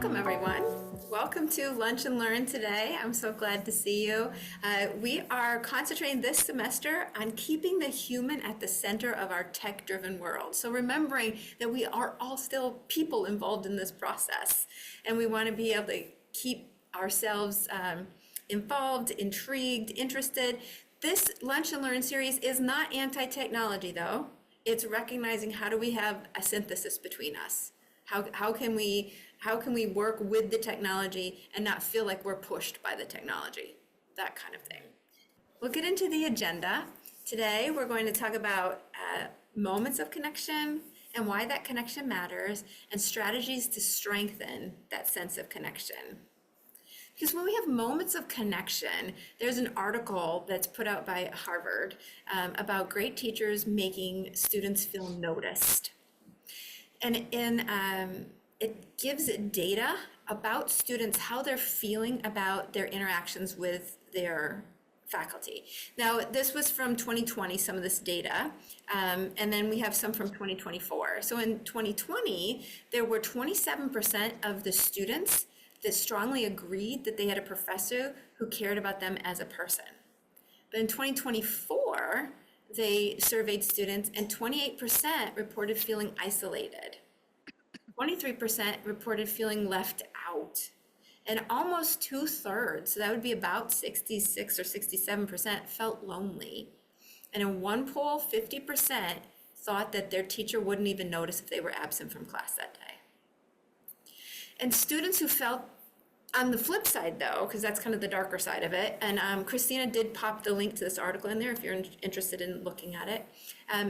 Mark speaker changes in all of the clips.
Speaker 1: Welcome, everyone. Welcome to Lunch and Learn today. I'm so glad to see you. We are concentrating this semester on keeping the human at the center of our tech-driven world. So remembering that we are all still people involved in this process, and we want to be able to keep ourselves involved, intrigued, interested. This Lunch and Learn series is not anti-technology, though. It's recognizing how do we have a synthesis between us. How can we work with the technology and not feel like we're pushed by the technology? That kind of thing. We'll get into the agenda. Today we're going to talk about moments of connection and why that connection matters and strategies to strengthen that sense of connection. Because when we have moments of connection, there's an article that's put out by Harvard about great teachers making students feel noticed. And it gives data about students, how they're feeling about their interactions with their faculty. Now, this was from 2020, some of this data, and then we have some from 2024. So in 2020, there were 27% of the students that strongly agreed that they had a professor who cared about them as a person. But in 2024, they surveyed students and 28% reported feeling isolated. 23% reported feeling left out. And almost 2/3, so that would be about 66 or 67%, felt lonely. And in one poll, 50% thought that their teacher wouldn't even notice if they were absent from class that day. And students who felt, on the flip side though, because that's kind of the darker side of it, and Christina did pop the link to this article in there if you're interested in looking at it.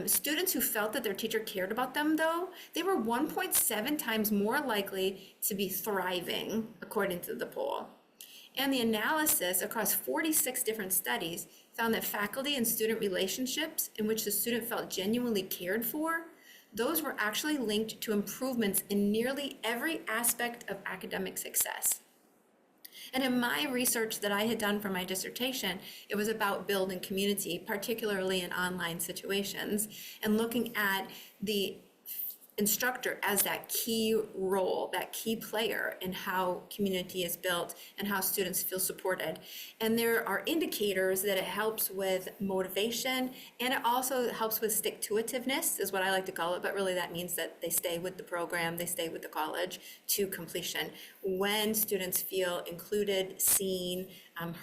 Speaker 1: Students who felt that their teacher cared about them though, they were 1.7 times more likely to be thriving, according to the poll. And the analysis across 46 different studies found that faculty and student relationships in which the student felt genuinely cared for, those were actually linked to improvements in nearly every aspect of academic success. And in my research that I had done for my dissertation, it was about building community, particularly in online situations, and looking at the instructor as that key role, that key player in how community is built and how students feel supported. And there are indicators that it helps with motivation, and it also helps with stick-to-itiveness, is what I like to call it, but really that means that they stay with the program, they stay with the college to completion. When students feel included, seen,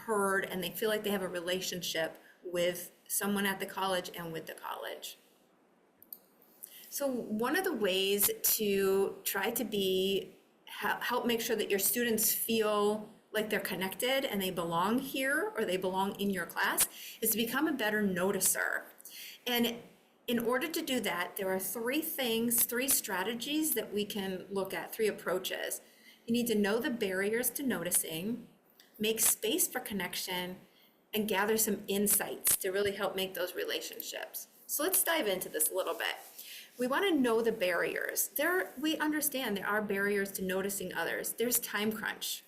Speaker 1: heard, and they feel like they have a relationship with someone at the college and with the college. So one of the ways to try to help make sure that your students feel like they're connected and they belong here or they belong in your class is to become a better noticer. And in order to do that, there are three strategies that we can look at, three approaches. You need to know the barriers to noticing, make space for connection, and gather some insights to really help make those relationships. So let's dive into this a little bit. We want to know the barriers. We understand there are barriers to noticing others. There's time crunch.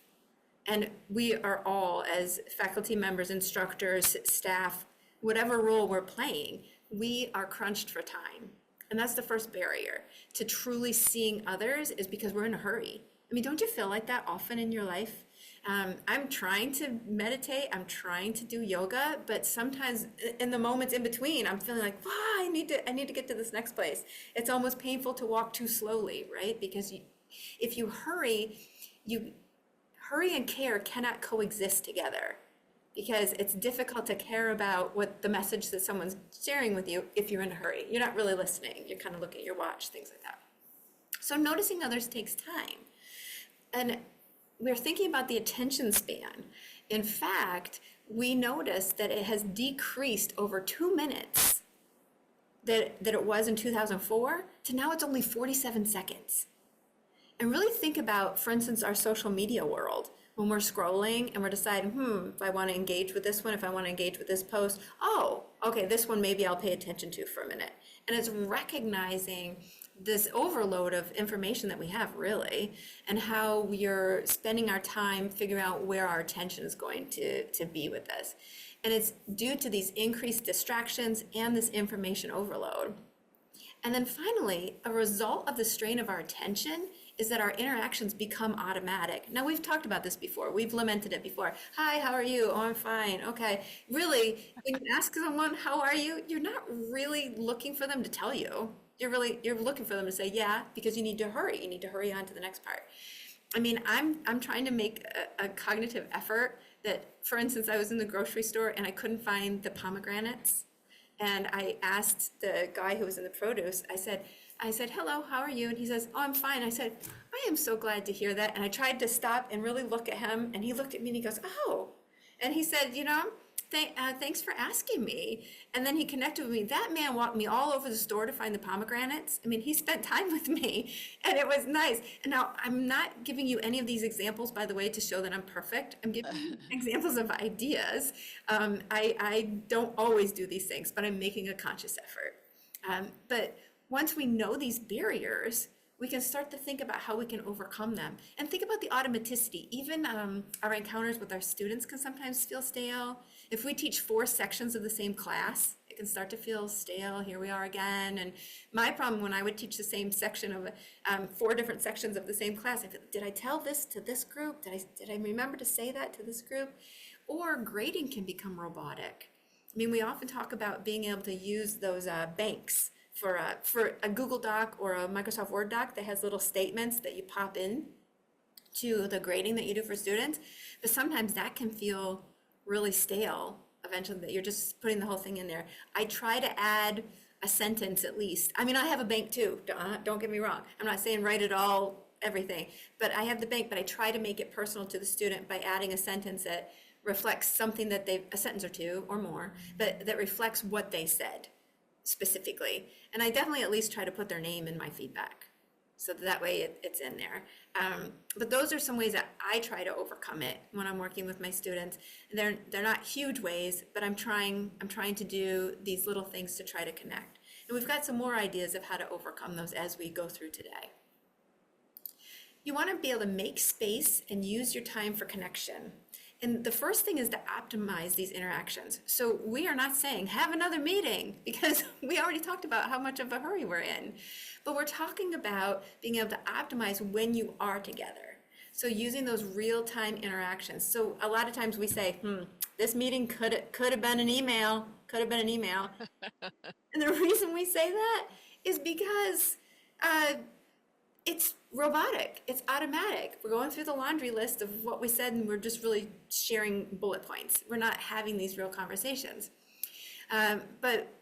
Speaker 1: And we are all, as faculty members, instructors, staff, whatever role we're playing, we are crunched for time. And that's the first barrier to truly seeing others, is because we're in a hurry. I mean, don't you feel like that often in your life? I'm trying to meditate, I'm trying to do yoga, but sometimes in the moments in between, I'm feeling like, wow, I need to get to this next place. It's almost painful to walk too slowly, right? Because if you hurry and care cannot coexist together, because it's difficult to care about what the message that someone's sharing with you if you're in a hurry. You're not really listening. You're kind of looking at your watch, things like that. So noticing others takes time. And we're thinking about the attention span. In fact, we noticed that it has decreased over 2 minutes that it was in 2004 to now it's only 47 seconds. And really think about, for instance, our social media world. When we're scrolling and we're deciding, if I want to engage with this one, if I want to engage with this post, oh, okay, this one maybe I'll pay attention to for a minute. And it's recognizing this overload of information that we have, really, and how we are spending our time figuring out where our attention is going to be with this. And it's due to these increased distractions and this information overload. And then finally, a result of the strain of our attention is that our interactions become automatic. Now, we've talked about this before. We've lamented it before. Hi, how are you? Oh, I'm fine. Okay. Really, when you ask someone, how are you? You're not really looking for them to tell you. You're looking for them to say, yeah, because you need to hurry. You need to hurry on to the next part. I mean, I'm trying to make a cognitive effort that, for instance, I was in the grocery store and I couldn't find the pomegranates. And I asked the guy who was in the produce, I said, hello, how are you? And he says, oh, I'm fine. I said, I am so glad to hear that. And I tried to stop and really look at him. And he looked at me and he goes, oh. And he said, thanks for asking me. And then he connected with me. That man walked me all over the store to find the pomegranates. I mean, he spent time with me and it was nice. And now I'm not giving you any of these examples, by the way, to show that I'm perfect. I'm giving you examples of ideas. I don't always do these things, but I'm making a conscious effort. But once we know these barriers, we can start to think about how we can overcome them and think about the automaticity. Even our encounters with our students can sometimes feel stale. If we teach 4 sections of the same class, it can start to feel stale. Here we are again. And my problem when I would teach the same section of 4 different sections of the same class, did I tell this to this group? Did I remember to say that to this group? Or grading can become robotic. I mean, we often talk about being able to use those banks for a Google Doc or a Microsoft Word doc that has little statements that you pop in to the grading that you do for students. But sometimes that can feel really stale eventually, that you're just putting the whole thing in there. I try to add a sentence at least. I mean, I have a bank too. Don't get me wrong. I'm not saying write it all, everything, but I have the bank, but I try to make it personal to the student by adding a sentence that reflects something that a sentence or 2 or more, but that reflects what they said specifically. And I definitely at least try to put their name in my feedback, so that way it's in there. But those are some ways that I try to overcome it when I'm working with my students. They're not huge ways, but I'm trying to do these little things to try to connect. And we've got some more ideas of how to overcome those as we go through today. You want to be able to make space and use your time for connection. And the first thing is to optimize these interactions. So we are not saying have another meeting, because we already talked about how much of a hurry we're in. But we're talking about being able to optimize when you are together. So using those real-time interactions. So a lot of times we say, this meeting could have been an email, could have been an email. And the reason we say that is because it's robotic, it's automatic. We're going through the laundry list of what we said and we're just really sharing bullet points. We're not having these real conversations. But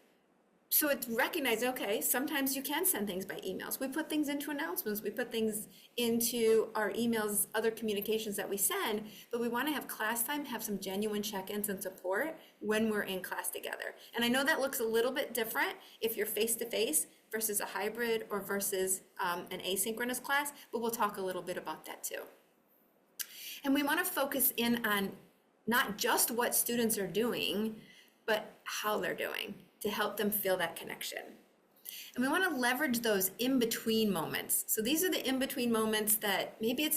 Speaker 1: so it's recognizing, okay, sometimes you can send things by emails. We put things into announcements, we put things into our emails, other communications that we send, but we want to have class time, have some genuine check-ins and support when we're in class together. And I know that looks a little bit different if you're face-to-face versus a hybrid or versus an asynchronous class, but we'll talk a little bit about that too. And we want to focus in on not just what students are doing, but how they're doing to help them feel that connection. And we want to leverage those in-between moments. So these are the in-between moments that maybe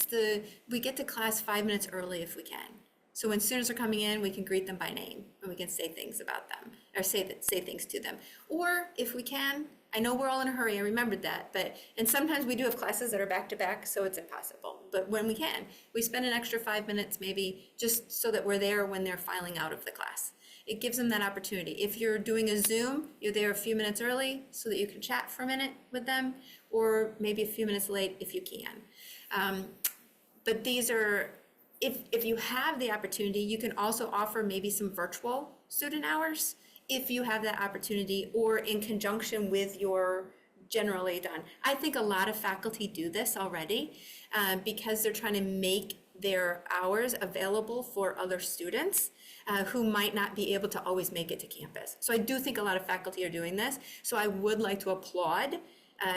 Speaker 1: we get to class 5 minutes early if we can. So when students are coming in, we can greet them by name and we can say things about them or say things to them. Or if we can, I know we're all in a hurry, I remembered that, and sometimes we do have classes that are back to back, so it's impossible. But when we can, we spend an extra 5 minutes maybe just so that we're there when they're filing out of the class. It gives them that opportunity. If you're doing a Zoom, you're there a few minutes early so that you can chat for a minute with them, or maybe a few minutes late if you can. But these are, if you have the opportunity, you can also offer maybe some virtual student hours if you have that opportunity, or in conjunction with your general aid on. I think a lot of faculty do this already because they're trying to make their hours available for other students who might not be able to always make it to campus. So I do think a lot of faculty are doing this. So I would like to applaud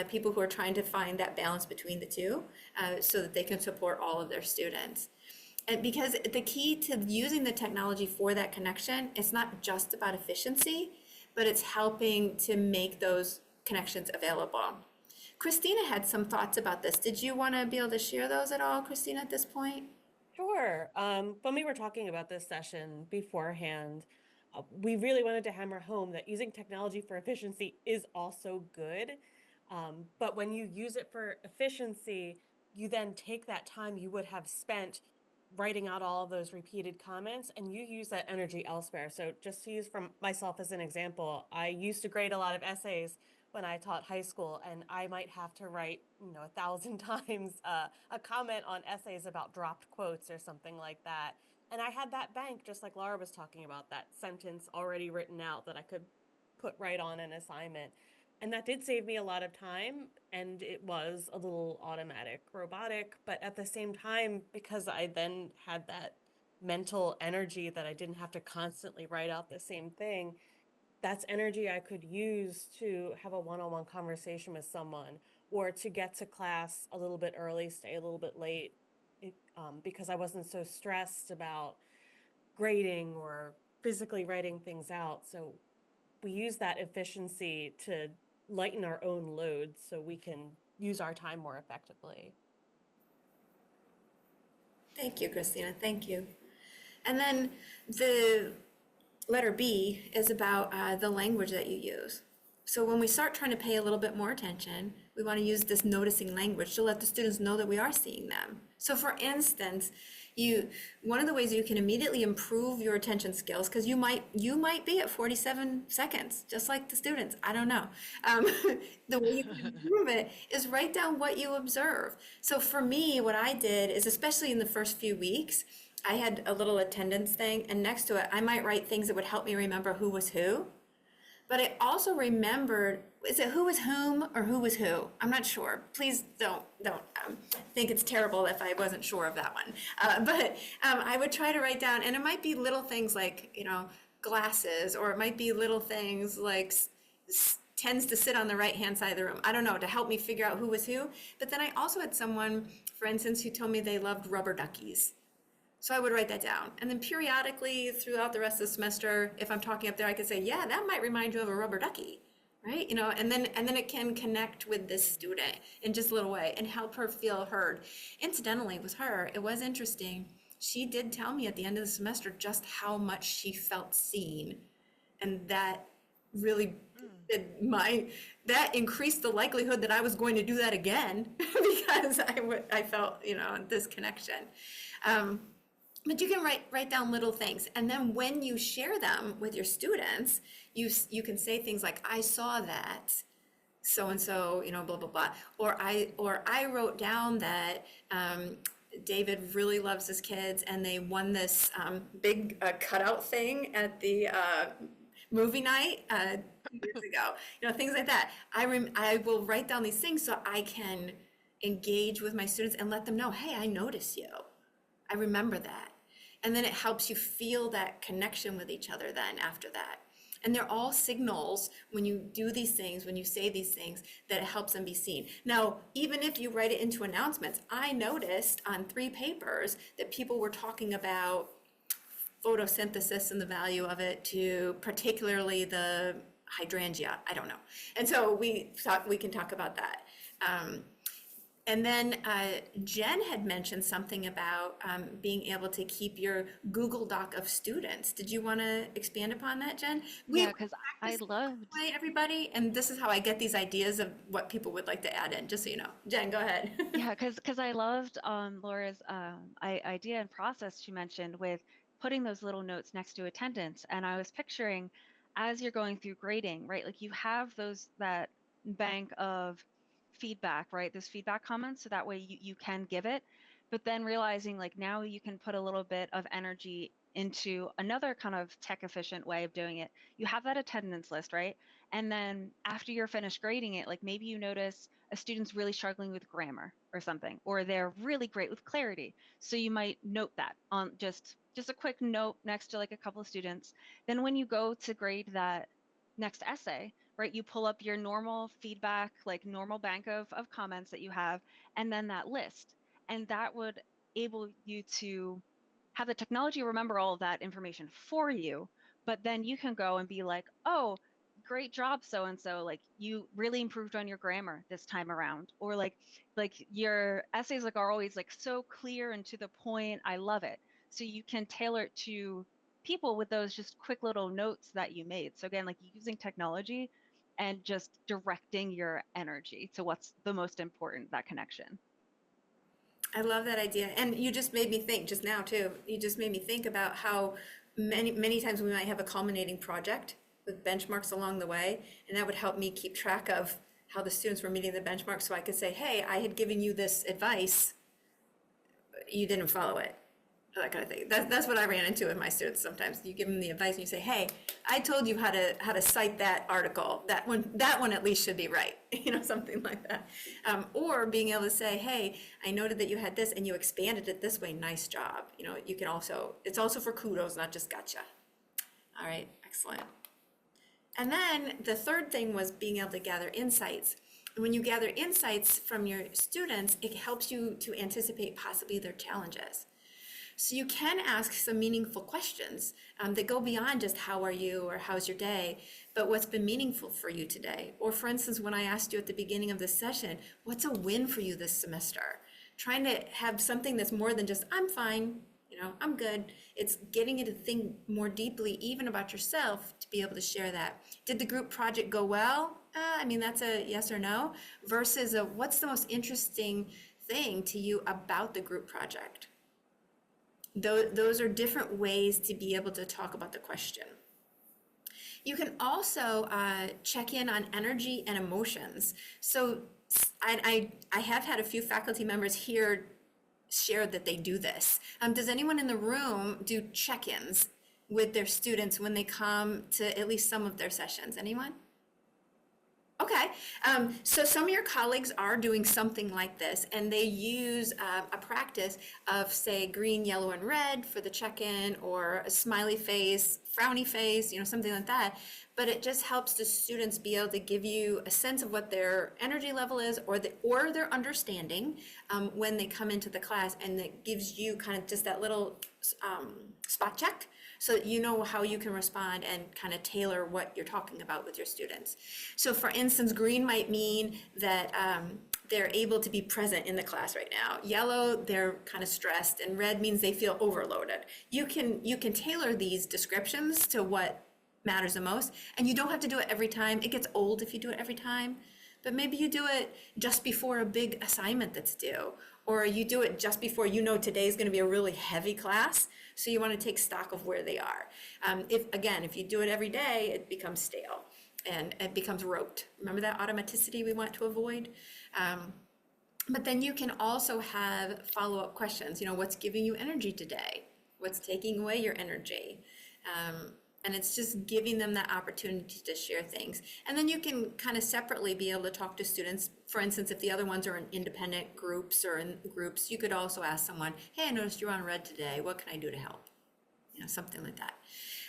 Speaker 1: people who are trying to find that balance between the two so that they can support all of their students. And because the key to using the technology for that connection, it's not just about efficiency, but it's helping to make those connections available. Christina had some thoughts about this. Did you want to be able to share those at all, Christina, at this point?
Speaker 2: Sure. When we were talking about this session beforehand, we really wanted to hammer home that using technology for efficiency is also good. But when you use it for efficiency, you then take that time you would have spent writing out all of those repeated comments and you use that energy elsewhere. So just to use from myself as an example, I used to grade a lot of essays when I taught high school, and I might have to write, 1,000 times a comment on essays about dropped quotes or something like that. And I had that bank, just like Laura was talking about, that sentence already written out that I could put right on an assignment. And that did save me a lot of time, and it was a little automatic, robotic, but at the same time, because I then had that mental energy that I didn't have to constantly write out the same thing, that's energy I could use to have a one-on-one conversation with someone or to get to class a little bit early, stay a little bit late, because I wasn't so stressed about grading or physically writing things out. So we use that efficiency to lighten our own loads so we can use our time more effectively.
Speaker 1: Thank you, Christina. Thank you. And then the letter B is about the language that you use. So when we start trying to pay a little bit more attention, we want to use this noticing language to let the students know that we are seeing them. So for instance, one of the ways you can immediately improve your attention skills, because you might be at 47 seconds, just like the students. I don't know. Um, the way you can improve it is write down what you observe. So for me, what I did is, especially in the first few weeks, I had a little attendance thing, and next to it, I might write things that would help me remember who was who. But I also remembered, is it who was whom or who was who? I'm not sure. Please don't think it's terrible if I wasn't sure of that one. But I would try to write down, and it might be little things like, glasses, or it might be little things like tends to sit on the right hand side of the room. I don't know, to help me figure out who was who. But then I also had someone, for instance, who told me they loved rubber duckies. So I would write that down. And then periodically throughout the rest of the semester, if I'm talking up there, I could say, yeah, that might remind you of a rubber ducky, right? And then it can connect with this student in just a little way and help her feel heard. Incidentally, with her, it was interesting. She did tell me at the end of the semester just how much she felt seen. And that really that increased the likelihood that I was going to do that again because I felt, this connection. But you can write down little things, and then when you share them with your students, you can say things like, "I saw that so and so, blah blah blah," or I wrote down that David really loves his kids, and they won this big cutout thing at the movie night 2 years ago. Things like that. I will write down these things so I can engage with my students and let them know, "Hey, I notice you. I remember that." And then it helps you feel that connection with each other then after that. And they're all signals when you do these things, when you say these things, that it helps them be seen. Now, even if you write it into announcements, I noticed on 3 papers that people were talking about photosynthesis and the value of it, to particularly the hydrangea. I don't know. And so we thought we can talk about that. And then Jen had mentioned something about being able to keep your Google Doc of students. Did you want to expand upon that, Jen? We
Speaker 3: Yeah, because I
Speaker 1: practice
Speaker 3: loved,
Speaker 1: this way, everybody, and this is how I get these ideas of what people would like to add in, just so you know. Jen, go ahead.
Speaker 3: yeah, because I loved Laura's idea and process she mentioned with putting those little notes next to attendance. And I was picturing as you're going through grading, right? Like you have that bank of feedback, right? Those feedback comments, so that way you can give it, but then realizing like now you can put a little bit of energy into another kind of tech efficient way of doing it. You have that attendance list, right? And then after you're finished grading it, like maybe you notice a student's really struggling with grammar or something, or they're really great with clarity. So you might note that on just a quick note next to like a couple of students. Then when you go to grade that next essay, right, you pull up your normal feedback, like normal bank of comments that you have, and then that list. And that would able you to have the technology remember all of that information for you, but then you can go and be like, oh, great job so and so, like you really improved on your grammar this time around, or like your essays like are always like so clear and to the point, I love it. So you can tailor it to people with those just quick little notes that you made. So again, like using technology and just directing your energy to what's the most important, that connection.
Speaker 1: I love that idea. And you just made me think just now too. You just made me think about how many times we might have a culminating project with benchmarks along the way, and that would help me keep track of how the students were meeting the benchmark, so I could say, hey, I had given you this advice, you didn't follow it, that kind of thing. That's what I ran into with my students sometimes. You give them the advice and you say, hey, I told you how to cite that article. That one at least should be right, something like that. Or being able to say, hey, I noted that you had this and you expanded it this way. Nice job. You can also, it's also for kudos, not just gotcha. All right, excellent. And then the third thing was being able to gather insights. And when you gather insights from your students, it helps you to anticipate possibly their challenges. So you can ask some meaningful questions that go beyond just how are you or how's your day, but what's been meaningful for you today? Or for instance, when I asked you at the beginning of this session, what's a win for you this semester? Trying to have something that's more than just, I'm fine, I'm good. It's getting you to think more deeply, even about yourself, to be able to share that. Did the group project go well? That's a yes or no, versus what's the most interesting thing to you about the group project? Those are different ways to be able to talk about the question. You can also check in on energy and emotions. So I have had a few faculty members here share that they do this. Does anyone in the room do check-ins with their students when they come to at least some of their sessions? Anyone? Okay, so some of your colleagues are doing something like this, and they use a practice of, say, green, yellow, and red for the check-in, or a smiley face, frowny face, something like that. But it just helps the students be able to give you a sense of what their energy level is, or their understanding when they come into the class, and it gives you kind of just that little spot check, so that you know how you can respond and kind of tailor what you're talking about with your students. So for instance, green might mean that they're able to be present in the class right now. Yellow, they're kind of stressed, and red means they feel overloaded. You can tailor these descriptions to what matters the most, and you don't have to do it every time. It gets old if you do it every time, but maybe you do it just before a big assignment that's due, or you do it just before today's going to be a really heavy class, so you want to take stock of where they are. If you do it every day, it becomes stale and it becomes rote. Remember that automaticity we want to avoid? But then you can also have follow-up questions. What's giving you energy today? What's taking away your energy? And it's just giving them that opportunity to share things. And then you can kind of separately be able to talk to students. For instance, if the other ones are in independent groups or in groups, you could also ask someone, hey, I noticed you're on red today. What can I do to help? Something like that.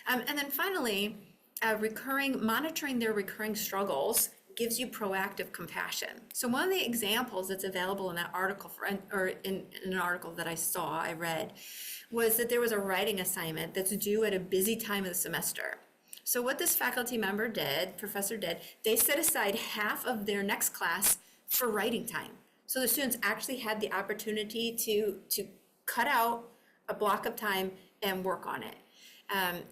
Speaker 1: And then finally, monitoring their recurring struggles gives you proactive compassion. So one of the examples that's available in that article, or in an article that I read, was that there was a writing assignment that's due at a busy time of the semester. So what this professor did, they set aside half of their next class for writing time. So the students actually had the opportunity to cut out a block of time and work on it.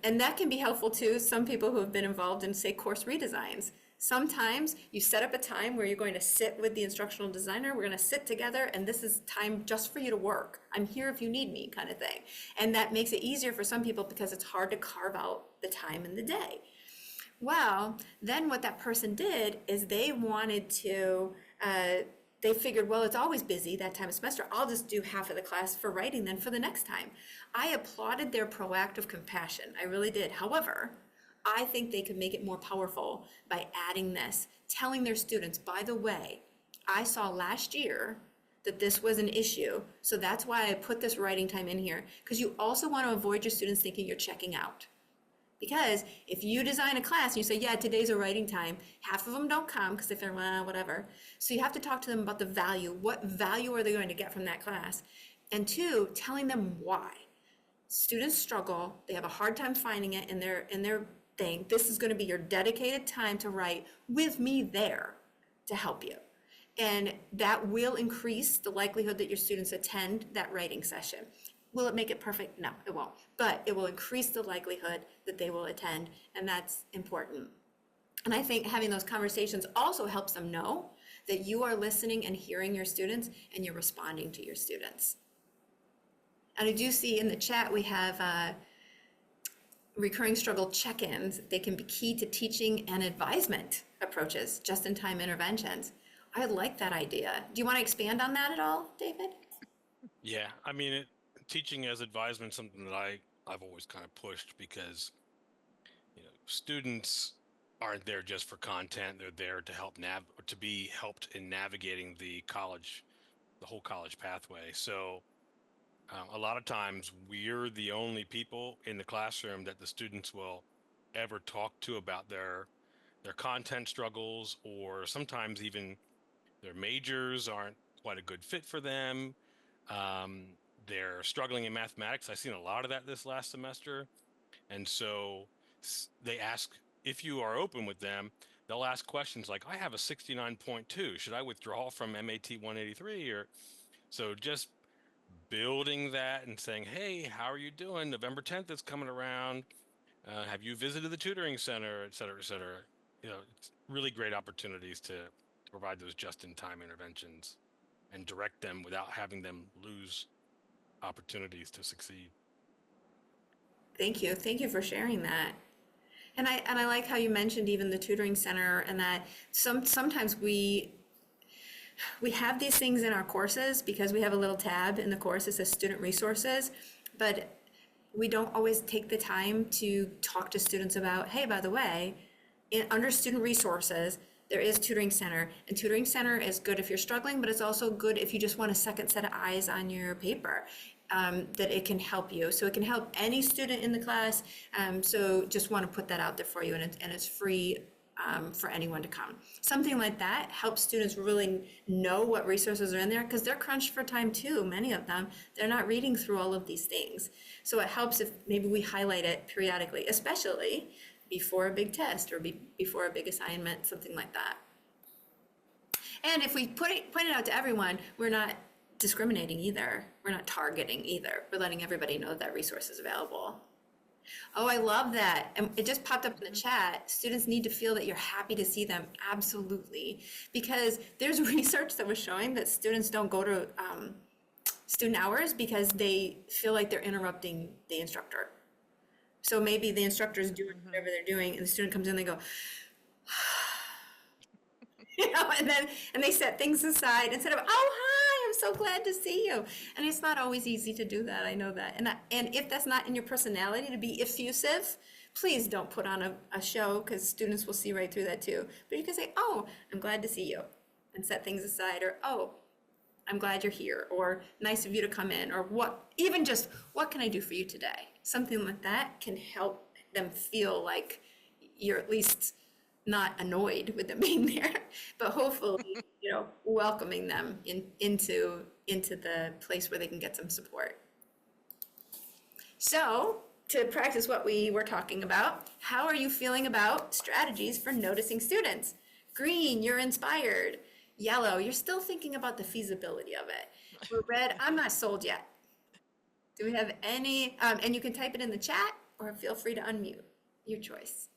Speaker 1: And that can be helpful too. Some people who have been involved in, say, course redesigns. Sometimes you set up a time where you're going to sit with the instructional designer, we're going to sit together, and this is time just for you to work. I'm here if you need me, kind of thing. And that makes it easier for some people because it's hard to carve out the time in the day. Well, then what that person did is they figured, well, it's always busy that time of semester. I'll just do half of the class for writing then for the next time. I applauded their proactive compassion. I really did. However, I think they could make it more powerful by adding this, telling their students, by the way, I saw last year that this was an issue, so that's why I put this writing time in here, because you also want to avoid your students thinking you're checking out. Because if you design a class and you say, yeah, today's a writing time, half of them don't come because they feel, well, whatever. So you have to talk to them about the value. What value are they going to get from that class? And two, telling them why. Students struggle, they have a hard time finding it in their thing. This is going to be your dedicated time to write with me there to help you. And that will increase the likelihood that your students attend that writing session. Will it make it perfect? No, it won't. But it will increase the likelihood that they will attend, and that's important. And I think having those conversations also helps them know that you are listening and hearing your students and you're responding to your students. And I do see in the chat we have recurring struggle check-ins. They can be key to teaching and advisement approaches, just-in-time interventions. I like that idea. Do you want to expand on that at all, David?
Speaker 4: Yeah, I mean, teaching as advisement is something that I've always kind of pushed because, students aren't there just for content. They're there to help to be helped in navigating the whole college pathway. So a lot of times we're the only people in the classroom that the students will ever talk to about their content struggles, or sometimes even their majors aren't quite a good fit for them. Um, they're struggling in mathematics. I've seen a lot of that this last semester. And so they ask, if you are open with them, they'll ask questions like, I have a 69.2. Should I withdraw from MAT 183? Or so just building that and saying, hey, how are you doing? November 10th is coming around. Have you visited the tutoring center, et cetera, et cetera? It's really great opportunities to provide those just-in-time interventions and direct them without having them lose opportunities to succeed.
Speaker 1: Thank you. Thank you for sharing that. And I like how you mentioned even the tutoring center, and that sometimes we have these things in our courses because we have a little tab in the course that says student resources, but we don't always take the time to talk to students about, hey, by the way, under student resources, there is tutoring center, and tutoring center is good if you're struggling, but it's also good if you just want a second set of eyes on your paper, that it can help you. So it can help any student in the class. So just want to put that out there for you, and it's free for anyone to come. Something like that helps students really know what resources are in there, because they're crunched for time too. Many of them, they're not reading through all of these things. So it helps if maybe we highlight it periodically, especially before a big test or before a big assignment, something like that. And if we point it out to everyone, we're not discriminating either. We're not targeting either. We're letting everybody know that resource is available. Oh, I love that. And it just popped up in the chat. Students need to feel that you're happy to see them. Absolutely. Because there's research that was showing that students don't go to student hours because they feel like they're interrupting the instructor. So maybe the instructor is doing whatever they're doing, and the student comes in, they go, and they set things aside instead of, oh, hi, I'm so glad to see you. And it's not always easy to do that. I know that. And if that's not in your personality to be effusive, please don't put on a show, because students will see right through that too. But you can say, oh, I'm glad to see you, and set things aside, or, oh, I'm glad you're here, or nice of you to come in, or even just, what can I do for you today? Something like that can help them feel like you're at least not annoyed with them being there, but hopefully, welcoming them into the place where they can get some support. So, to practice what we were talking about, how are you feeling about strategies for noticing students? Green, you're inspired. Yellow, you're still thinking about the feasibility of it. Or red, I'm not sold yet. Do we have any, and you can type it in the chat or feel free to unmute, your choice.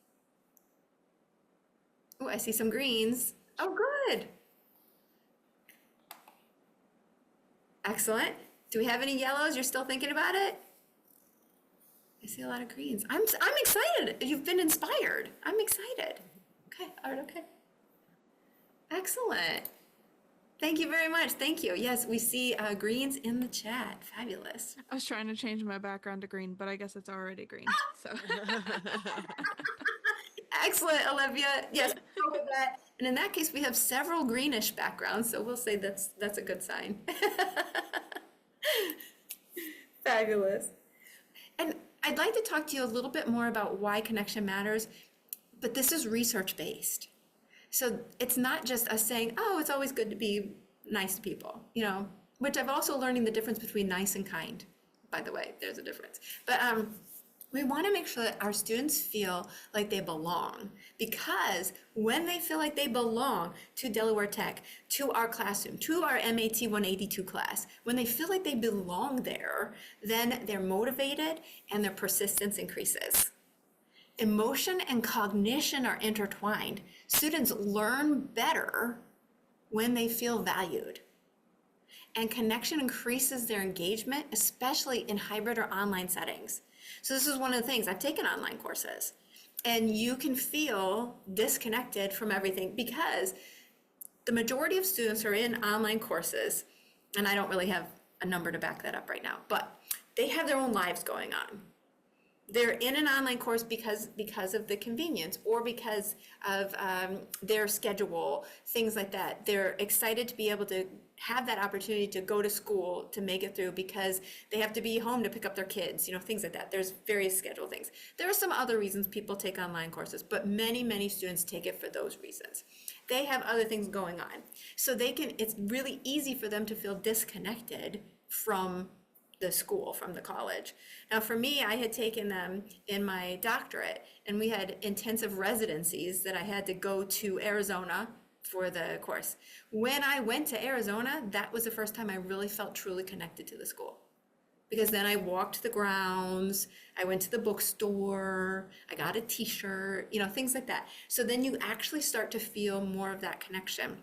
Speaker 1: Oh, I see some greens. Oh, good. Excellent. Do we have any yellows? You're still thinking about it? I see a lot of greens. I'm excited. You've been inspired. I'm excited. Okay, all right, okay. Excellent. Thank you very much. Thank you. Yes, we see greens in the chat. Fabulous.
Speaker 5: I was trying to change my background to green, but I guess it's already green. So
Speaker 1: excellent, Olivia. Yes, go with that. And in that case, we have several greenish backgrounds, so we'll say that's a good sign. Fabulous. And I'd like to talk to you a little bit more about why connection matters, but this is research-based. So it's not just us saying, oh, it's always good to be nice to people, which I've also learning the difference between nice and kind. By the way, there's a difference. But we want to make sure that our students feel like they belong, because when they feel like they belong to Delaware Tech, to our classroom, to our MAT 182 class, when they feel like they belong there, then they're motivated and their persistence increases. Emotion and cognition are intertwined. Students learn better when they feel valued. And connection increases their engagement, especially in hybrid or online settings. So this is one of the things, I've taken online courses, and you can feel disconnected from everything because the majority of students are in online courses, and I don't really have a number to back that up right now, but they have their own lives going on. They're in an online course because of the convenience or because of their schedule, things like that. They're excited to be able to have that opportunity to go to school to make it through because they have to be home to pick up their kids, things like that. There's various schedule things. There are some other reasons people take online courses, but many students take it for those reasons. They have other things going on. So it's really easy for them to feel disconnected from the school, from the college. Now for me, I had taken them in my doctorate, and we had intensive residencies that I had to go to Arizona for the course. When I went to Arizona, that was the first time I really felt truly connected to the school. Because then I walked the grounds, I went to the bookstore, I got a t-shirt, things like that. So then you actually start to feel more of that connection.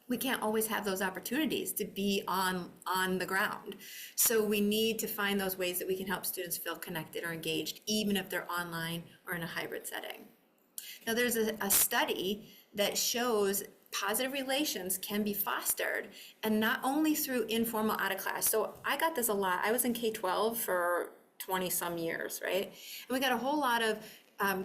Speaker 1: We can't always have those opportunities to be on the ground. So we need to find those ways that we can help students feel connected or engaged, even if they're online or in a hybrid setting. Now, there's a study that shows positive relations can be fostered, and not only through informal out of class. So I got this a lot. I was in K-12 for 20 some years, right? And we got a whole lot of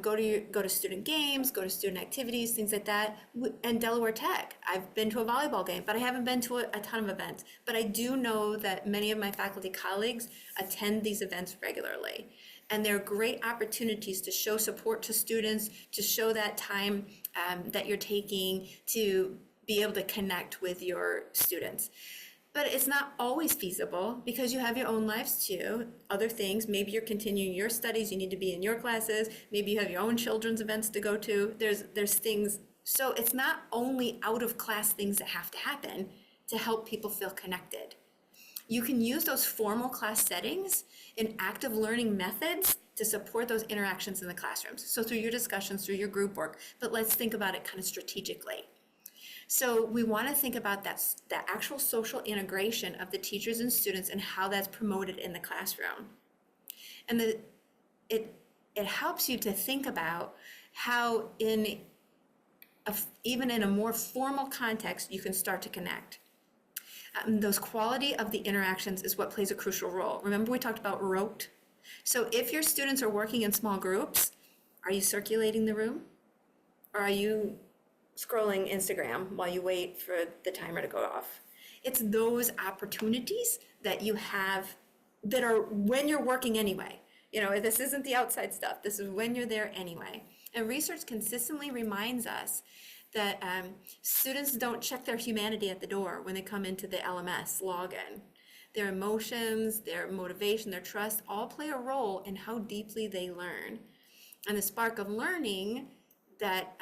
Speaker 1: go to student games, go to student activities, things like that. And Delaware Tech, I've been to a volleyball game, but I haven't been to a ton of events. But I do know that many of my faculty colleagues attend these events regularly. And they're great opportunities to show support to students, to show that time that you're taking to be able to connect with your students. But it's not always feasible because you have your own lives too, other things. Maybe you're continuing your studies, you need to be in your classes, maybe you have your own children's events to go to. There's things, so it's not only out of class things that have to happen to help people feel connected. You can use those formal class settings and active learning methods to support those interactions in the classrooms. So through your discussions, through your group work, but let's think about it kind of strategically. So we want to think about that actual social integration of the teachers and students and how that's promoted in the classroom. And it helps you to think about how even in a more formal context, you can start to connect. Those quality of the interactions is what plays a crucial role. Remember we talked about rote? So if your students are working in small groups, are you circulating the room? Or are you scrolling Instagram while you wait for the timer to go off? It's those opportunities that you have that are when you're working anyway. This isn't the outside stuff. This is when you're there anyway. And research consistently reminds us that students don't check their humanity at the door when they come into the LMS login. Their emotions, their motivation, their trust all play a role in how deeply they learn. And the spark of learning that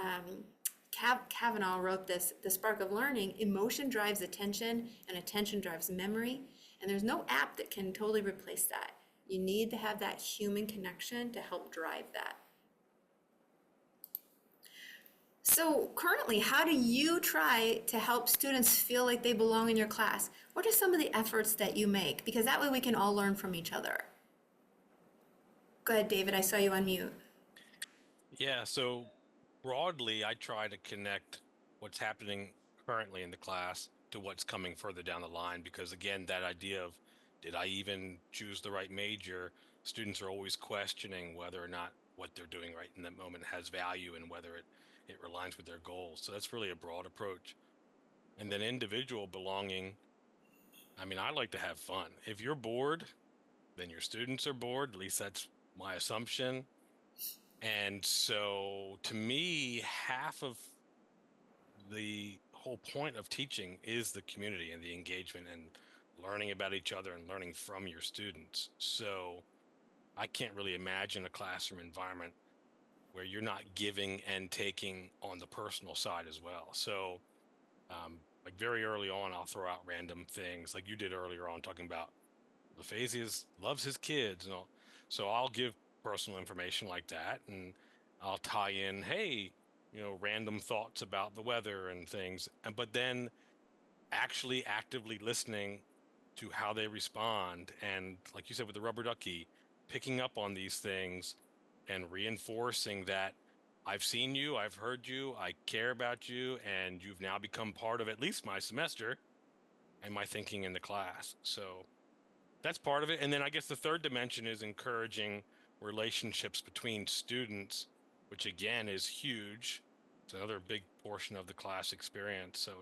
Speaker 1: Kavanaugh wrote this, the spark of learning, emotion drives attention and attention drives memory. And there's no app that can totally replace that. You need to have that human connection to help drive that. So currently, how do you try to help students feel like they belong in your class? What are some of the efforts that you make? Because that way we can all learn from each other. Go ahead, David, I saw you on mute.
Speaker 4: Yeah, so broadly, I try to connect what's happening currently in the class to what's coming further down the line, because again, that idea of did I even choose the right major? Students are always questioning whether or not what they're doing right in that moment has value and whether it aligns with their goals. So that's really a broad approach. And then individual belonging. I mean, I like to have fun. If you're bored, then your students are bored. At least that's my assumption. And so to me, half of the whole point of teaching is the community and the engagement and learning about each other and learning from your students. So I can't really imagine a classroom environment where you're not giving and taking on the personal side as well. So like very early on, I'll throw out random things like you did earlier on talking about LaFazius loves his kids and all. So I'll give personal information like that, and I'll tie in, hey, random thoughts about the weather and things, but then actually actively listening to how they respond. And like you said, with the rubber ducky, picking up on these things and reinforcing that I've seen you, I've heard you, I care about you, and you've now become part of at least my semester and my thinking in the class. So that's part of it. And then I guess the third dimension is encouraging relationships between students, which again is huge. It's another big portion of the class experience. So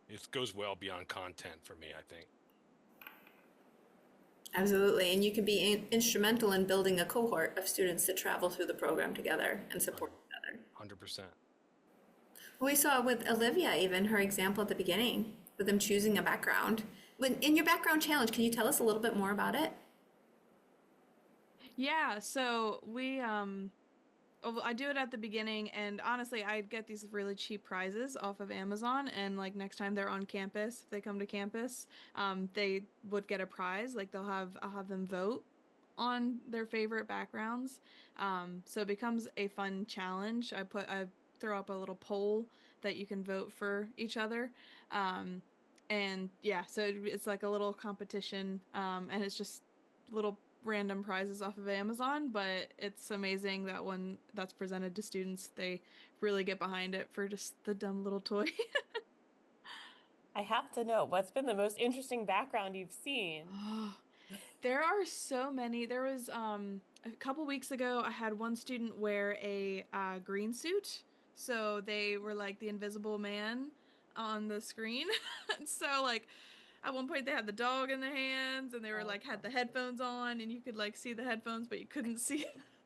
Speaker 4: it goes well beyond content for me, I think.
Speaker 1: Absolutely. And you can be instrumental in building a cohort of students that travel through the program together and support each other.
Speaker 4: 100%.
Speaker 1: We saw with Olivia, even her example at the beginning, with them choosing a background. In your background challenge, can you tell us a little bit more about it?
Speaker 5: Yeah, so I do it at the beginning, and honestly, I get these really cheap prizes off of Amazon, and like next time they're on campus, if they come to campus, they would get a prize. Like I'll have them vote on their favorite backgrounds. So it becomes a fun challenge. I throw up a little poll that you can vote for each other. Um, and yeah, so it's like a little competition, and it's just little random prizes off of Amazon, but it's amazing that when that's presented to students, they really get behind it for just the dumb little toy.
Speaker 2: I have to know, what's been the most interesting background you've seen?
Speaker 5: There are so many. There was a couple weeks ago, I had one student wear a green suit, so they were like the Invisible Man on the screen. So like at one point they had the dog in their hands, and they were like had the headphones on, and you could like see the headphones, but you couldn't see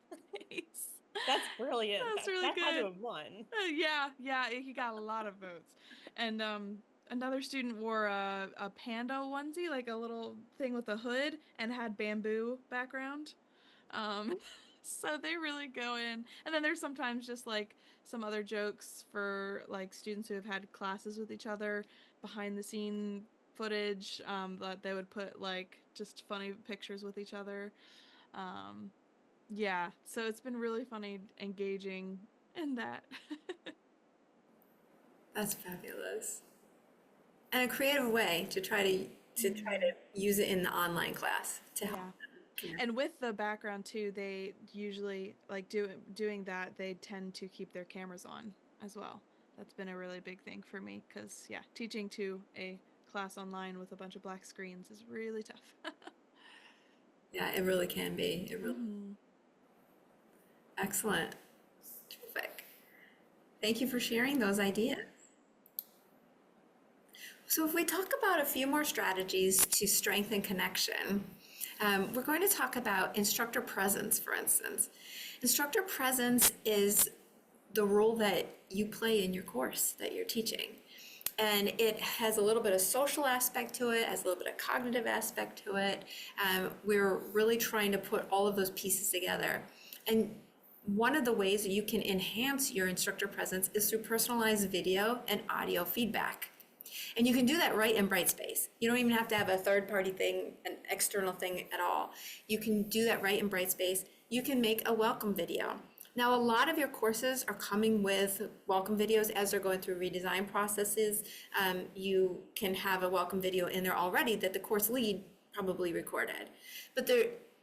Speaker 5: the face.
Speaker 2: That's brilliant.
Speaker 5: That's really
Speaker 2: That had to
Speaker 5: good.
Speaker 2: have won.
Speaker 5: Yeah, he got a lot of votes. And another student wore a panda onesie, like a little thing with a hood, and had bamboo background. Um, so they really go in. And then there's sometimes just like some other jokes for like students who have had classes with each other, behind the scene footage, that they would put like just funny pictures with each other. Um, yeah, so it's been really funny engaging in that.
Speaker 1: That's fabulous. And a creative way to try to use it in the online class to help
Speaker 5: Yeah.
Speaker 1: them connect.
Speaker 5: And with the background too, they usually like doing that, they tend to keep their cameras on as well. That's been a really big thing for me because yeah, teaching to a class online with a bunch of black screens is really tough.
Speaker 1: Yeah, it really can be. It really
Speaker 5: Hmm.
Speaker 1: excellent. Terrific. Thank you for sharing those ideas. So if we talk about a few more strategies to strengthen connection, we're going to talk about instructor presence, for instance. Instructor presence is the role that you play in your course that you're teaching. And it has a little bit of social aspect to it, has a little bit of cognitive aspect to it. We're really trying to put all of those pieces together. And one of the ways that you can enhance your instructor presence is through personalized video and audio feedback. And you can do that right in Brightspace. You don't even have to have a third-party thing, an external thing at all. You can do that right in Brightspace. You can make a welcome video. Now, a lot of your courses are coming with welcome videos as they're going through redesign processes. You can have a welcome video in there already that the course lead probably recorded. But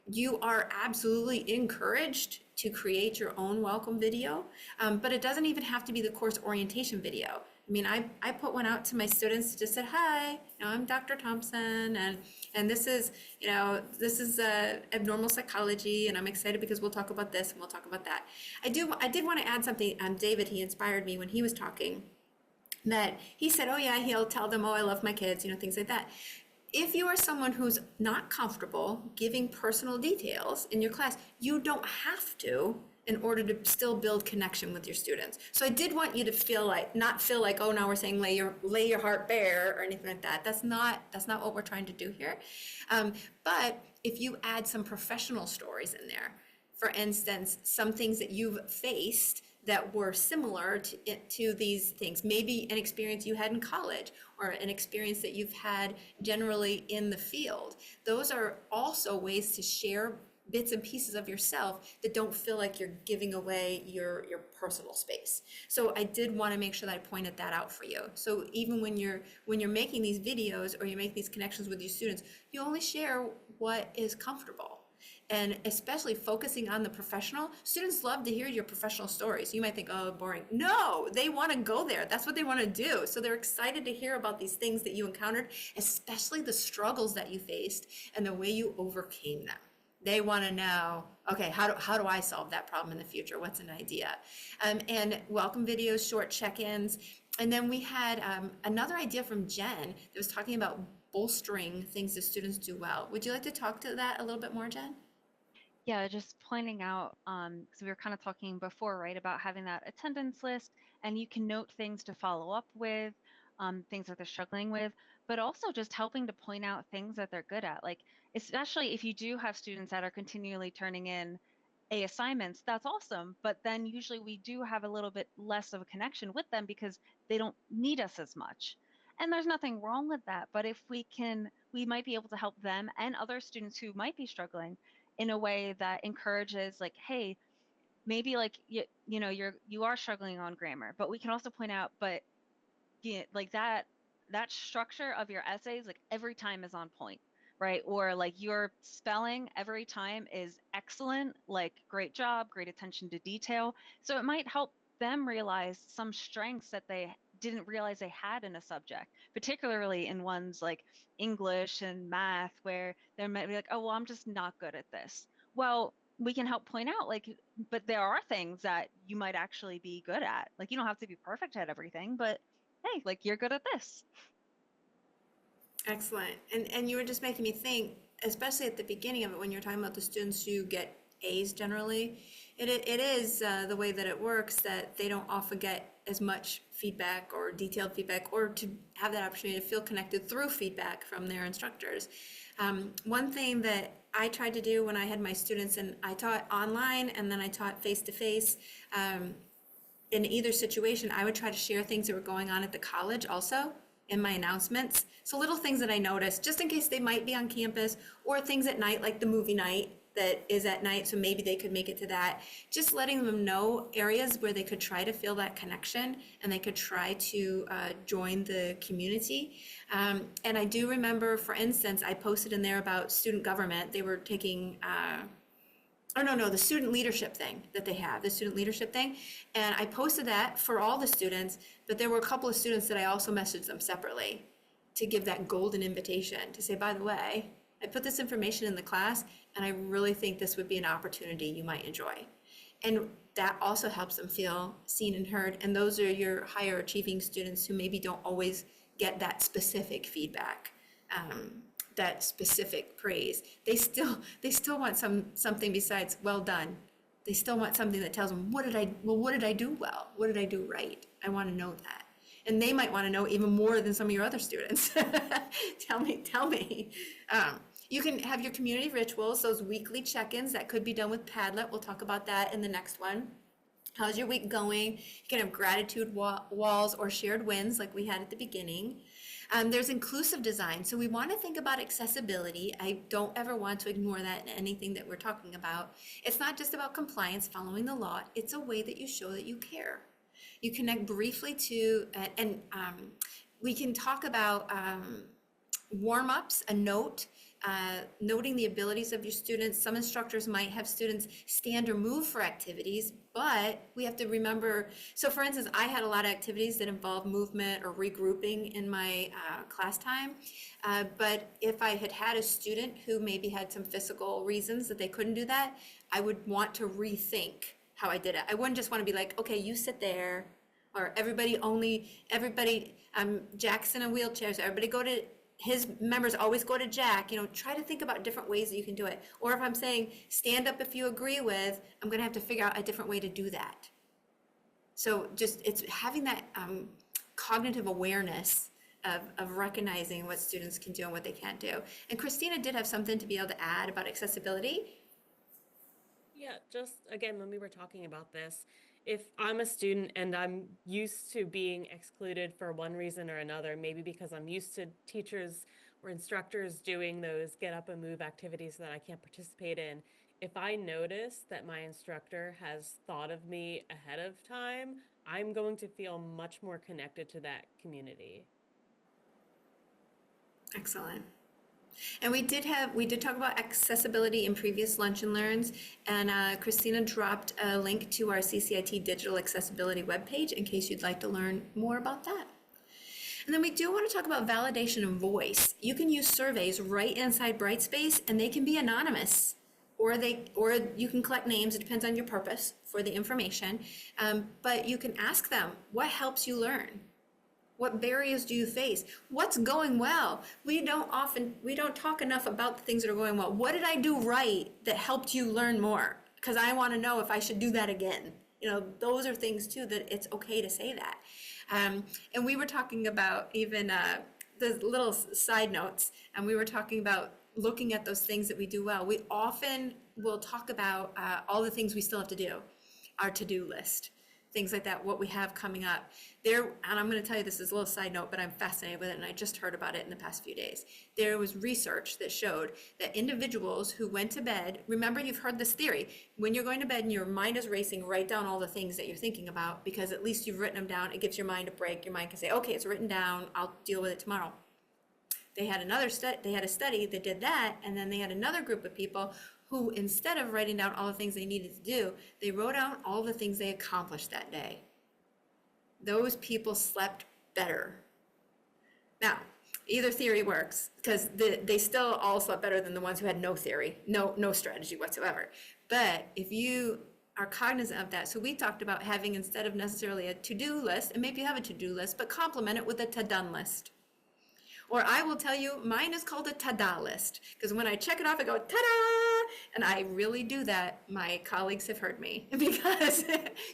Speaker 1: you are absolutely encouraged to create your own welcome video, but it doesn't even have to be the course orientation video. I mean, I put one out to my students, just said, hi, I'm Dr. Thompson, and this is abnormal psychology, and I'm excited because we'll talk about this and we'll talk about that. I did want to add something. David, he inspired me when he was talking, that he said, oh yeah, he'll tell them, oh, I love my kids, things like that. If you are someone who's not comfortable giving personal details in your class, you don't have to in order to still build connection with your students. So I did want you to not feel like, oh, now we're saying lay your heart bare or anything like that. That's not what we're trying to do here. But if you add some professional stories in there, for instance, some things that you've faced that were similar to these things, maybe an experience you had in college or an experience that you've had generally in the field. Those are also ways to share bits and pieces of yourself that don't feel like you're giving away your personal space. So I did want to make sure that I pointed that out for you. So even when you're making these videos or you make these connections with your students, you only share what is comfortable. And especially focusing on the professional, students love to hear your professional stories. You might think, oh, boring. No, they want to go there. That's what they want to do. So they're excited to hear about these things that you encountered, especially the struggles that you faced and the way you overcame them. They want to know, okay, how do I solve that problem in the future? What's an idea? And welcome videos, short check-ins. And then we had another idea from Jen that was talking about bolstering things that students do well. Would you like to talk to that a little bit more, Jen?
Speaker 3: Yeah, just pointing out, because we were kind of talking before, right, about having that attendance list, and you can note things to follow up with, things that they're struggling with, but also just helping to point out things that they're good at. Like, especially if you do have students that are continually turning in A assignments, that's awesome. But then usually we do have a little bit less of a connection with them because they don't need us as much. And there's nothing wrong with that. But if we might be able to help them and other students who might be struggling in a way that encourages, like, hey, maybe like you are struggling on grammar, but we can also point out, but yeah, like that structure of your essays, like every time is on point, right? Or like your spelling every time is excellent, like great job, great attention to detail. So it might help them realize some strengths that they didn't realize they had in a subject, particularly in ones like English and math, where they might be like, oh, well, I'm just not good at this. Well, we can help point out, like, but there are things that you might actually be good at. Like, you don't have to be perfect at everything, but hey, like you're good at this.
Speaker 1: Excellent. And you were just making me think, especially at the beginning of it, when you're talking about the students who get A's generally, it is the way that it works that they don't often get as much feedback or detailed feedback or to have that opportunity to feel connected through feedback from their instructors. One thing that I tried to do when I had my students, and I taught online and then I taught face-to-face, in either situation, I would try to share things that were going on at the college also in my announcements. So little things that I noticed, just in case they might be on campus, or things at night, like the movie night that is at night, so maybe they could make it to that. Just letting them know areas where they could try to feel that connection and they could try to join the community. And I do remember, for instance, I posted in there about student government. They were taking oh, no, the student leadership thing that they have, the student leadership thing. And I posted that for all the students, but there were a couple of students that I also messaged them separately to give that golden invitation to say, by the way, I put this information in the class and I really think this would be an opportunity you might enjoy. And that also helps them feel seen and heard. And those are your higher achieving students who maybe don't always get that specific feedback. That specific praise. They still want something besides well done. They still want something that tells them, what did I do well? What did I do right? I want to know that. And they might want to know even more than some of your other students. Tell me. You can have your community rituals, those weekly check-ins that could be done with Padlet. We'll talk about that in the next one. How's your week going? You can have gratitude walls or shared wins like we had at the beginning. There's inclusive design. So we want to think about accessibility. I don't ever want to ignore that in anything that we're talking about. It's not just about compliance, following the law. It's a way that you show that you care. You connect briefly to, and we can talk about warm-ups, a note, noting the abilities of your students. Some instructors might have students stand or move for activities, but we have to remember, so for instance, I had a lot of activities that involved movement or regrouping in my class time, but if I had had a student who maybe had some physical reasons that they couldn't do that, I would want to rethink how I did it. I wouldn't just want to be like, okay, you sit there, or everybody, Jack's in a wheelchair, so everybody go to, his members always go to Jack. Try to think about different ways that you can do it. Or if I'm saying stand up if you agree with, I'm going to have to figure out a different way to do that. So just it's having that cognitive awareness of recognizing what students can do and what they can't do. And Christina did have something to be able to add about accessibility.
Speaker 2: Yeah, just again, when we were talking about this, if I'm a student and I'm used to being excluded for one reason or another, maybe because I'm used to teachers or instructors doing those get up and move activities that I can't participate in, if I notice that my instructor has thought of me ahead of time, I'm going to feel much more connected to that community.
Speaker 1: Excellent. And we did talk about accessibility in previous Lunch and Learns, and Christina dropped a link to our CCIT digital accessibility webpage in case you'd like to learn more about that. And then we do want to talk about validation and voice. You can use surveys right inside Brightspace, and they can be anonymous, or you can collect names. It depends on your purpose for the information. But you can ask them, what helps you learn? What barriers do you face? What's going well? We don't talk enough about the things that are going well. What did I do right that helped you learn more? Because I want to know if I should do that again. Those are things too that it's okay to say that. And we were talking about even the little side notes, and we were talking about looking at those things that we do well. We often will talk about all the things we still have to do, our to-do list, things like that, what we have coming up. And I'm going to tell you, this is a little side note, but I'm fascinated with it, and I just heard about it in the past few days. There was research that showed that individuals who went to bed, remember, you've heard this theory, when you're going to bed and your mind is racing, write down all the things that you're thinking about, because at least you've written them down. It gives your mind a break. Your mind can say, okay, it's written down, I'll deal with it tomorrow. They had a study that did that, and then they had another group of people who, instead of writing down all the things they needed to do, they wrote down all the things they accomplished that day. Those people slept better. Now, either theory works, because they still all slept better than the ones who had no theory, no strategy whatsoever. But if you are cognizant of that, so we talked about having, instead of necessarily a to-do list, and maybe you have a to-do list, but complement it with a to-done list. Or I will tell you, mine is called a ta-da list, because when I check it off, I go, ta-da! And I really do that. My colleagues have heard me, because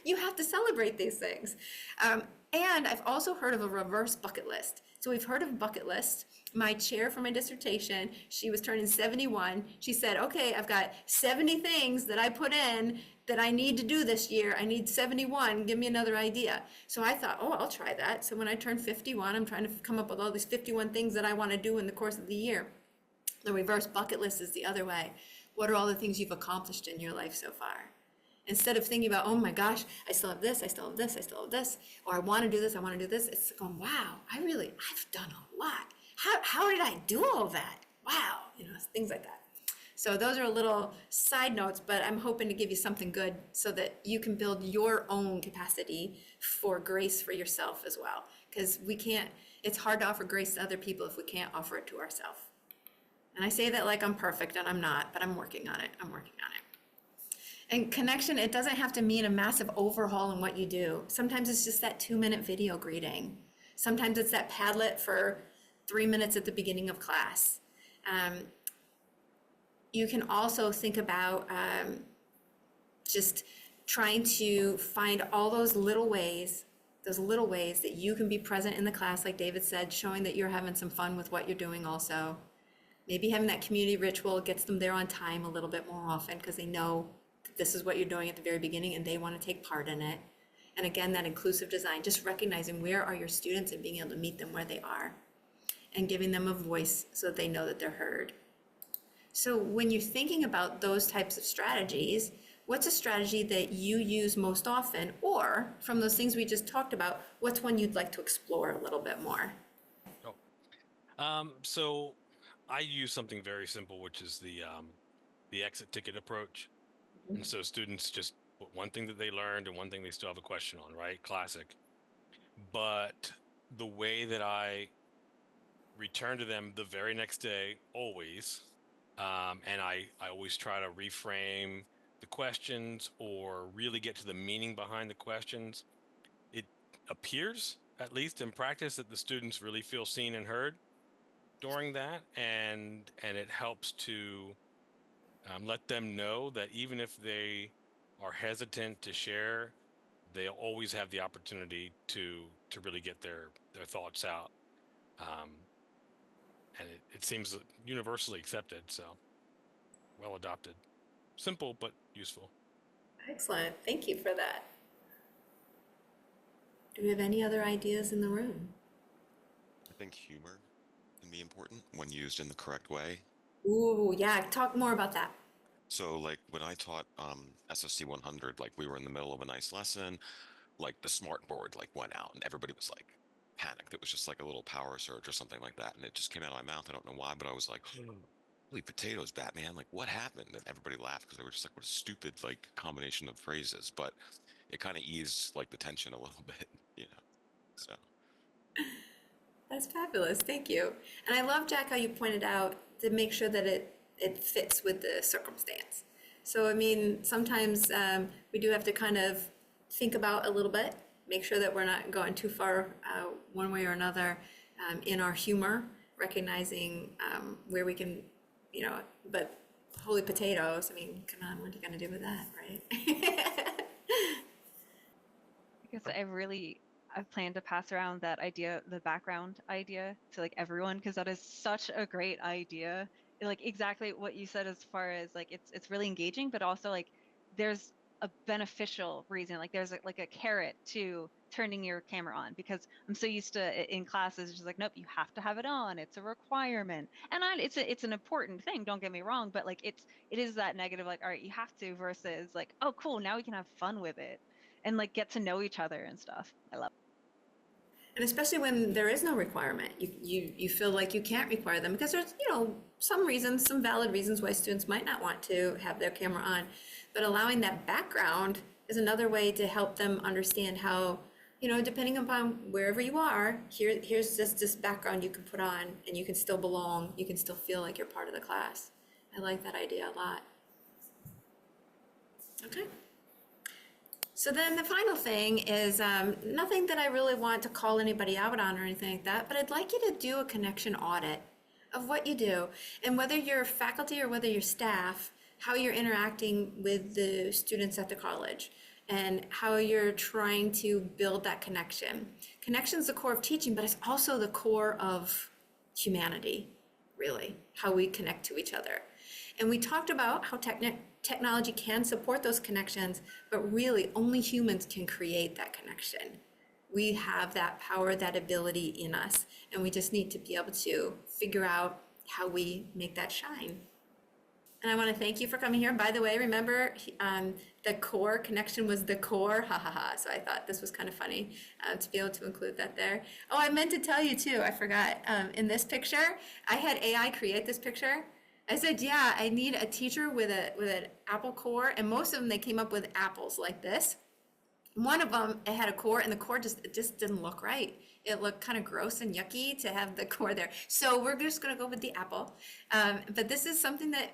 Speaker 1: you have to celebrate these things. And I've also heard of a reverse bucket list. So we've heard of bucket lists. My chair for my dissertation, she was turning 71. She said, okay, I've got 70 things that I put in that I need to do this year. I need 71. Give me another idea. So I thought, oh, I'll try that. So when I turn 51, I'm trying to come up with all these 51 things that I want to do in the course of the year. The reverse bucket list is the other way. What are all the things you've accomplished in your life so far? Instead of thinking about, oh my gosh, I still have this, I still have this, I still have this, or I want to do this, I want to do this. It's going, wow, I've done a lot. How did I do all that? Wow, things like that. So those are little side notes, but I'm hoping to give you something good so that you can build your own capacity for grace for yourself as well. Because it's hard to offer grace to other people if we can't offer it to ourselves. And I say that like I'm perfect, and I'm not, but I'm working on it. And connection, it doesn't have to mean a massive overhaul in what you do. Sometimes it's just that 2-minute video greeting. Sometimes it's that Padlet for 3 minutes at the beginning of class. You can also think about just trying to find all those little ways that you can be present in the class, like David said, showing that you're having some fun with what you're doing also. Maybe having that community ritual gets them there on time a little bit more often, because they know this is what you're doing at the very beginning and they want to take part in it. And again, that inclusive design, just recognizing where are your students and being able to meet them where they are and giving them a voice so that they know that they're heard. So when you're thinking about those types of strategies, what's a strategy that you use most often? Or from those things we just talked about, what's one you'd like to explore a little bit more?
Speaker 4: So I use something very simple, which is the exit ticket approach. And so students just put one thing that they learned and one thing they still have a question on, right? Classic. But the way that I return to them the very next day, always, and I always try to reframe the questions or really get to the meaning behind the questions. It appears, at least in practice, that the students really feel seen and heard during that, and it helps to let them know that even if they are hesitant to share, they'll always have the opportunity to really get their thoughts out. And it seems universally accepted, so well adopted. Simple but useful.
Speaker 1: Excellent. Thank you for that. Do we have any other ideas in the room?
Speaker 6: I think humor can be important when used in the correct way.
Speaker 1: Ooh, yeah. Talk more about that.
Speaker 6: So like when I taught SSC 100, like we were in the middle of a nice lesson, like the smart board like went out and everybody was like panicked. It was just like a little power surge or something like that, and it just came out of my mouth. I don't know why, but I was like, holy potatoes, Batman, like what happened? And everybody laughed because they were just like, what a stupid like combination of phrases. But it kind of eased like the tension a little bit, you know. So
Speaker 1: That's fabulous. Thank you. And I love, Jack, how you pointed out to make sure that it fits with the circumstance. So, I mean, sometimes we do have to kind of think about a little bit, make sure that we're not going too far one way or another in our humor, recognizing where we can, but holy potatoes, I mean, come on, what are you going to do with that, right?
Speaker 3: Because I've planned to pass around that idea, the background idea, to like everyone, because that is such a great idea. Like exactly what you said, as far as like it's really engaging, but also like there's a beneficial reason. Like there's like a carrot to turning your camera on, because I'm so used to in classes just like, nope, you have to have it on. It's a requirement, and it's an important thing. Don't get me wrong, but like it is that negative, like, all right, you have to, versus like, oh cool, now we can have fun with it and like get to know each other and stuff. I love
Speaker 1: And especially when there is no requirement, you feel like you can't require them because there's, some reasons, some valid reasons why students might not want to have their camera on. But allowing that background is another way to help them understand how, depending upon wherever you are, here's just this background you can put on and you can still belong, you can still feel like you're part of the class. I like that idea a lot. Okay. So then the final thing is nothing that I really want to call anybody out on or anything like that, but I'd like you to do a connection audit of what you do, and whether you're faculty or whether you're staff, how you're interacting with the students at the college and how you're trying to build that connection. Connection is the core of teaching, but it's also the core of humanity, really, how we connect to each other. And we talked about how technology can support those connections, but really only humans can create that connection. We have that power, that ability in us, and we just need to be able to figure out how we make that shine. And I want to thank you for coming here. By the way, remember the core connection was the core, ha ha ha. So I thought this was kind of funny to be able to include that there. Oh, I meant to tell you too, I forgot. In this picture, I had AI create this picture. I said, yeah, I need a teacher with an apple core, and most of them, they came up with apples like this. One of them, it had a core, and the core just didn't look right. It looked kind of gross and yucky to have the core there. So we're just going to go with the apple. But this is something that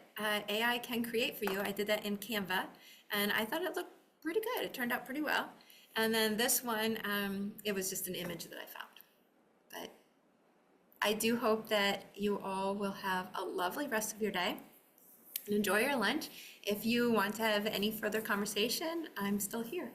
Speaker 1: AI can create for you. I did that in Canva, and I thought it looked pretty good. It turned out pretty well. And then this one, it was just an image that I found. But I do hope that you all will have a lovely rest of your day and enjoy your lunch. If you want to have any further conversation, I'm still here.